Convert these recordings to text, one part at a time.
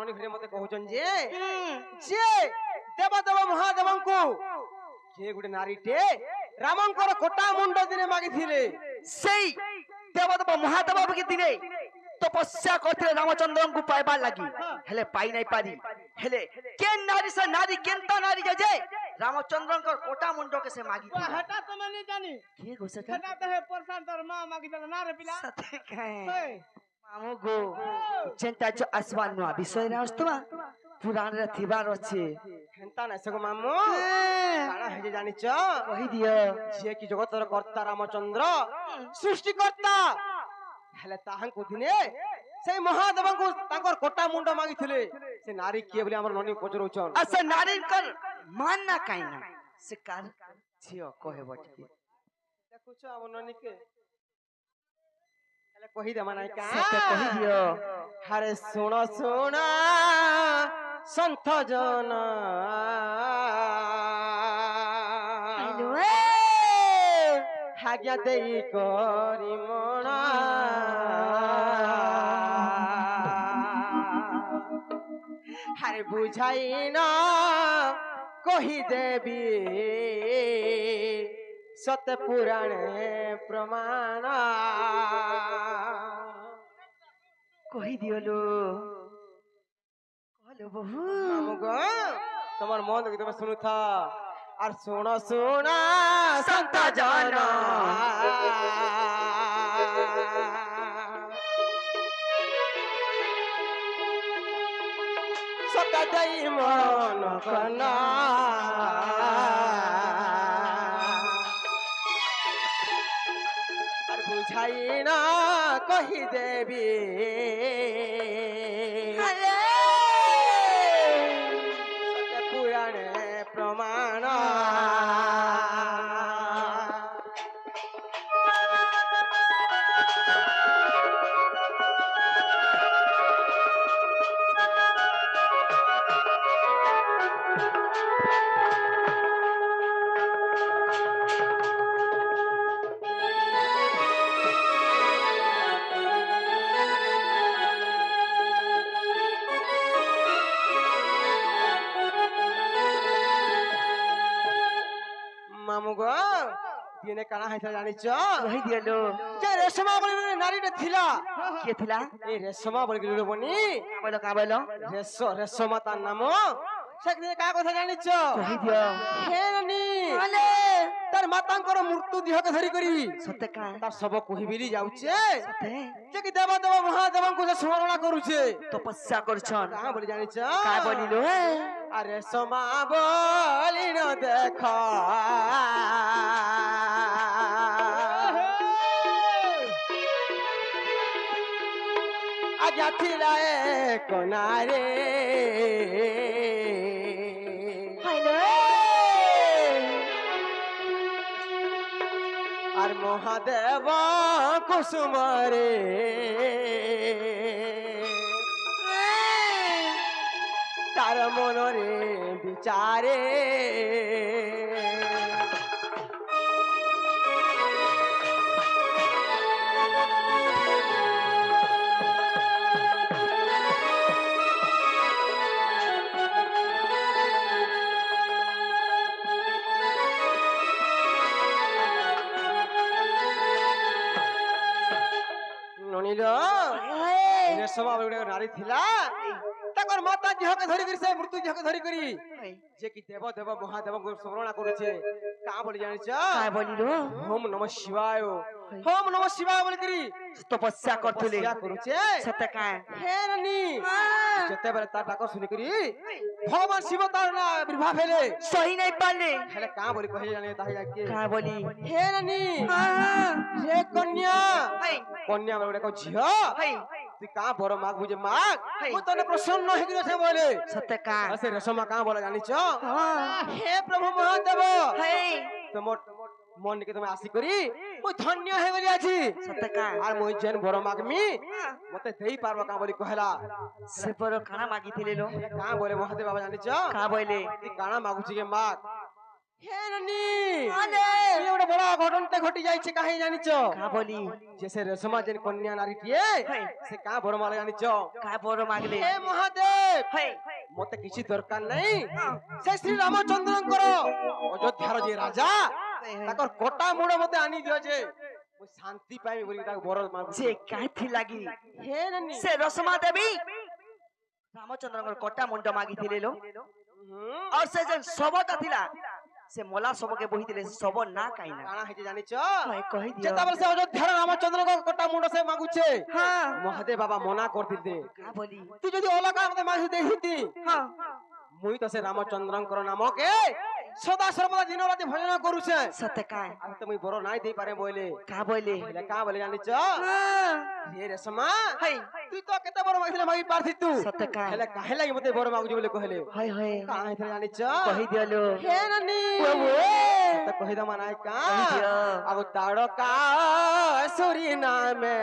ननी घरे मते कहउचन जे देवदेव महादेवंकु जे गुटे नारीटे रामंकर कोटा मुंड दिने मागिथिले सेई देवदेव महादेव के दिने तपस्या करते रामचंद्र को पाइबार लगी हेले पाई नहीं पारी हेले के नारी से नारी केनता नारी जे रामचंद्र को कोटा मुंडो के से मागी थी हटा तो मैं नहीं जानी के घुसे हटा तो है परसान तर मां मागी तो ना रे पिला सते काहे मामू गो चिंता जो आसमान नो विषय रे अस्तमा पुराण रे थिबार अछि हेंता नै सको मामू काना हे जानि छ कहि दियो जे कि जगतर कर्ता रामचंद्र सृष्टिकर्ता हेले ताहं को दिने से महादेव को ताकर कोटा मुंड मागिथिले से नारी के बोले हमर ननी पचरौछन असे नारी कर मान ना काइना से कार छियो कहे बटके देखुछ हमर ननी के हेले कहि दे मानाय का सते कहि दियो हरे सुन सुन संत जन हेलो आज्ञा देई करी मना हरे बुझाई ना कही देवी सत्य पुराण प्रमाण कहि दियो लो कहलो बहु मामुगो तुम्हार मन की तुम सुनु था और सुनो सुना संत जन सतई मन कना और बुझाई ना कही देवी सत्य पुराण प्रमाण मामुगो दिने काना है जानि छ कहि दियो लो जे रेशमा बोली नारीटे थिला के थिला ए रेशमा बोली लो बनी का बोलो रेशमा ता नाम सेक दिने का कथा जानि छ कहि दियो हे ननी अले तार मातांकर मृत्यु देह के धरि करी सते का तार सब कहिबिली जाउछे सते जे कि देवदेव महादेव को से स्मरण करूछे तपस्या करछन का बोली जानि छ का बोलिलो अरे समा बोली न देख आज्ञा थिला एक नारे हेलो और महादेव कुसुमरे तार मनरे विचारे ननिलो रेशमा बोली नारी थिला ताकर माता देह के धरि करी से मृत्यु देह के धरि करी जे कि देव महादेव को स्मरण करूछे का बोली जानि छ का बोलिलो ओम नमः शिवाय ओम नमः शिवाय बोली करी तपस्या करथले तपस्या करूछे सते का हे ननी जते बेले ता डाक सुनि करी भगवान शिव तार ना विवाह भेले सही नहीं पाले हेले का बोली कहि जाने ताहि जाके का बोली हे ननी रे कन्या कन्या बोले को झियो तू का बर माग बुझे माग मु तने प्रसन्न हे गिरो छे बोले सते का असे रेशमा का बोला जानि छ हे प्रभु महादेव तुम मन के तुम आसी करी मु धन्य हे बोली आछि सते का आर मु जेन बर मागमी मते देई पारबा का बोली कहला से पर खाना मागी थिले लो का बोले महादेव बाबा जानि छ का बोले ती काना मागुछि के माग হে রানী আলে। এই ଗୋଟେ বড় ঘটনতে ঘটি যাইছে কাহে জানিছ কা বলি যে সে রেশমা যে কন্যা নারীটিয়ে হ্যাঁ। সে কা বড় মালে জানিছ কা বড় মাগলে হে মহাদেব হই মতে কিছু দরকার নাই সে শ্রী রামচন্দ্রଙ୍କର অযোধ্যার যে রাজা তাকর কোটা মুড় মতে আনি দিও যে মুই শান্তি পাইবি বলি তাকে বড় মাগুছে যে কাইথি লাগি হে রানী সে রসমা দেবী রামচন্দ্রଙ୍କର কଟା ମୁଣ୍ଡ ମାଗିଥିଲେ ଲୋ হুম, और से जे सबटा थिला से मोला सबके बहिଥିଲେ सब ना काइना কাଣା হইছে জানিছ হাই কहि দিও যেতাবেলে সে অযোধ্যার রামচন্দ্রଙ୍କ কোটা মুড় সে মাগুছে हां মহাদেব বাবা মনা করদিতে का बोली তুই যদি অলকা মতে মাগি দেখিতি हां মুই তো সে রামচন্দ্রଙ୍କର নামকে সদা সর্বদা দিন রাতে ভজন করুছে सत्य का আর তো মুই বড় নাই দেই পারে বইলে का बोले বলে কা বলে জানিছ हां হে রেশমা हाय তুই তো কেতে বড় মাগিলে মাগি পারতি তু सत्य का হেলে কাহে লাগি মতে বড় মাগুছি বলে কহিলে हाय हाय কা হইছে জানিছ कहि दियो लो হে রানী তো কহি দমা নাই কা कहि दियो अब ताड़का सुरी नामे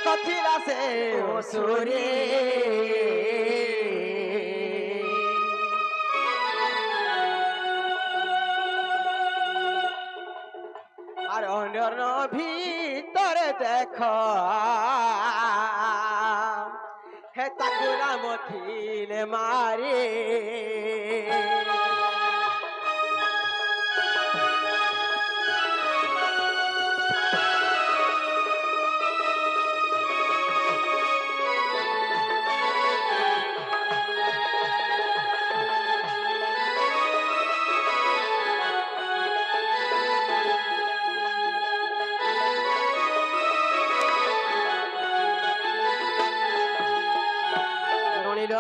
कथिला से ओ सुरी আর অন্য ভিতরে দেখো হে তাকুরা মথিলে মারে রনিল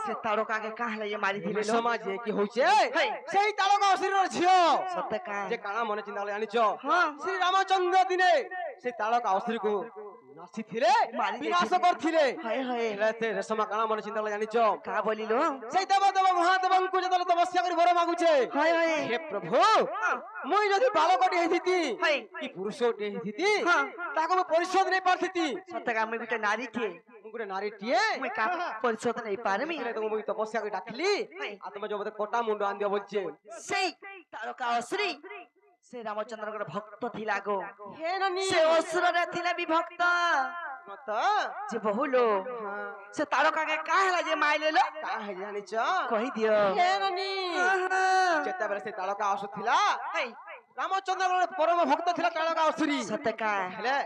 से तारका के काहले ये मारी दिले लो সমাজে কি হইছে হেই। সেই তারকা অসুরের ঝিও सत्य का যে কানা মনে চিন্তা করে জানিছ हां শ্রী রামচন্দ্র দিনে সেই তারকা অসুরକୁ নাচিଥିଲେ মারি বিনাশ ଦେଇଥିଲେ। করଥିଲେ हाय हाय ହେଲେ ସେ ରେଶମା କାଣା ମନେ ଚିନ୍ତା করে ଜାଣିଛ का बोली लो সেই ଦେବ ମହାଦେବଙ୍କୁ ଯେତେବେଳେ ତପସ୍ୟା କରି ବର ମାଗୁଛେ हाय हाय ହେ ପ୍ରଭୁ ମୁଇଁ ଯଦି ବାଳକଟି ହେଇଥିତି हाय କି ପୁରୁଷଟି ହେଇଥିତି ହଁ। ତାକୁ ମୁଁ ପରିଶୋଧ ନେଇ ପାରିଥିତି सत्य का मैं गुटे नारी के ମୁଁ ଗୋଟେ ନାରୀଟିଏ मैं का परिशोध नहीं पारमी ସେଥିପାଇଁ ତାକୁ ମୁଁ ତପସ୍ୟା କରି ଡାକିଲି ଆଉ ତମେ ଯୋଉ ମତେ କଟା ମୁଣ୍ଡ ଆଣିଦିଅ ବୋଲଛେ সেই ତାରକା ଅଶ୍ରୀ ସେ ରାମଚନ୍ଦ୍ରଙ୍କର ଭକ୍ତ ଥିଲା ଗୋ ହେ ନାନୀ ସେ ଅସୁରରେ ଥିଲା ବିଭକ୍ତ ମତ ଯେ ବହୁଲୋ ସେ ତାରକାକେ କାହା ହେଲା ଯେ ମାଇଲେ ଲୋ କାହା ହେଇ ଜାଣିଛ କହିଦିଅ ହେ ନାନୀ ଯେତେବେଳେ ସେ ତାଳକା ଆସୁଥିଲା ହେଇ ରାମଚନ୍ଦ୍ରଙ୍କର ପରମ ଭକ୍ତ ଥିଲା ତାଳକା ଅସୁରୀ ସତେ କା ହେଲେ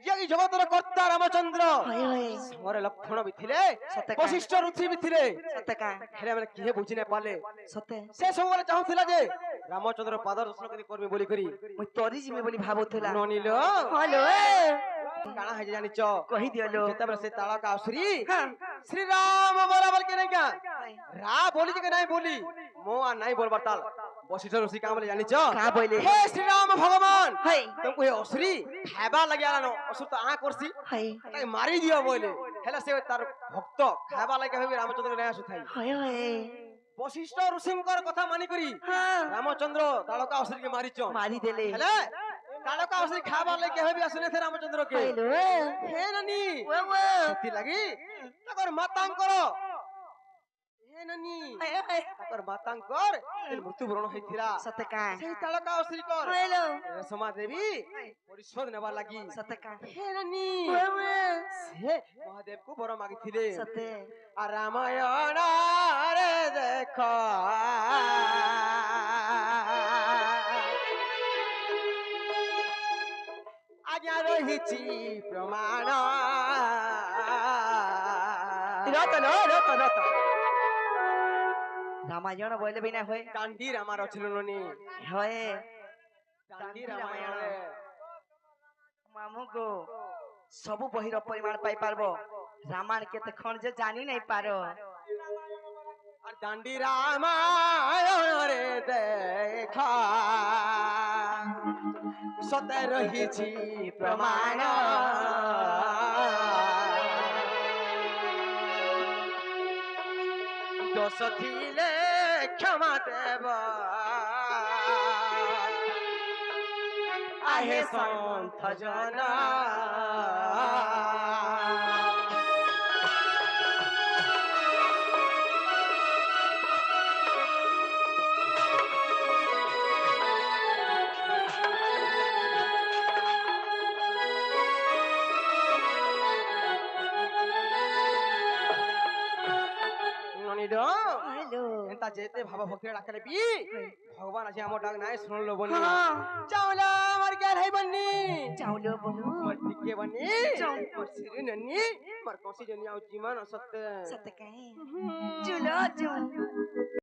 ଯେ କି ଜଗତର କର୍ତ୍ତା ରାମଚନ୍ଦ୍ର ହଇ ହଇ ସମରେ ଲକ୍ଷଣ ବି ଥିଲେ ସତେ କା ବଶିଷ୍ଠ ଋଷି ବି ଥିଲେ ସତେ କା ହେଲେ ମାନେ କିଏ ବୁଝି ନାଇଁ ପାରିଲେ ସତେ ସେ ସବୁବେଳେ ଚାହୁଁଥିଲା ଯେ ରାମଚନ୍ଦ୍ର ପାଦ ଦର୍ଶନ କରି କରିବି ବୋଲି କରି ମୁଁ ତୋରି ଯିମି ବୋଲି ଭାବୁଥିଲା ନନିଲ ହଲୋ କାଣା ହେଇଛି ଜାଣିଛ କହିଦିଅ ଲୋ ଯେତେବେଳେ ସେ ତାଳକା ଆସୁରୀ ହଁ ଶ୍ରୀରାମ ବୋଲା ବୋଲି କେ ନାଇଁ କା রা বলি যে নাই বলি মো আর নাই বলবার তাল বশিষ্ঠ ঋষি কাম বলে জানিছ কা বইলে হে শ্রীরাম ভগবান হই तुमको ये असुरी खाइबा लगे आलानो असुर तो आ करसी হই তাকে মারি দিও বলে হেলে সে তার ভক্ত খাইবা লাগে হবি রামচন্দ্র নাই আসু থাই হই হই বশিষ্ঠ ঋষিঙ্কর কথা মানি করি হ্যাঁ রামচন্দ্র তালকা অসুরকে মারিছ মারি দেলে হেলে তালকা অসুরি খাইবা লাগে হবি আসুনে থে রামচন্দ্র কে হইলো হে নানি ও ও সত্যি লাগি তাকর মাতাঙ্কর হে নানি হই হই তাকর মাতাঙ্কর মৃত্যু বরণ হইছিলা সতে কা সেই তালকা অসুরি কর হইলো রেশমা দেবী পরিশোধ নেবার লাগি সতে কা হে নানি ও ও সে মহাদেব কু বড় মাগিছিলে সতে আর রামায়ণ রে দেখ আজ্ঞা রহিছি প্রমাণ রত লো রত রত রামায়ণ বইলে বিনা হই দান্ডির আমার অছিল ননি হয় দান্ডি রামায়ণে মামু গো ସବୁ ବହିର ପରିମାଣ ପାଇ ପାରବ ରାମାୟଣ କେତେ ଖଣ୍ଡ ଯେ ଜାଣି ନାଇଁ ପାର আর দান্ডি রামায়ণ রে দেখা সতে রহিছি প্রমাণ দোষ থিলে ক্ষমা দেব আহে সন্থ জনা জানি লো হ্যালো এন্তা যেতে ভাব ভক্তি ডাকলে বি ভগবান আছে আমার ডাক নাই শুনলো বনি হ্যাঁ চাওলা আমার গেল হাই বনি চাউলো বহু মোর টিকে বনি চাও। মোর সিরি ননি মোর কসি জনি আউ জিমান সত্য সত্যকাই চুলো চুল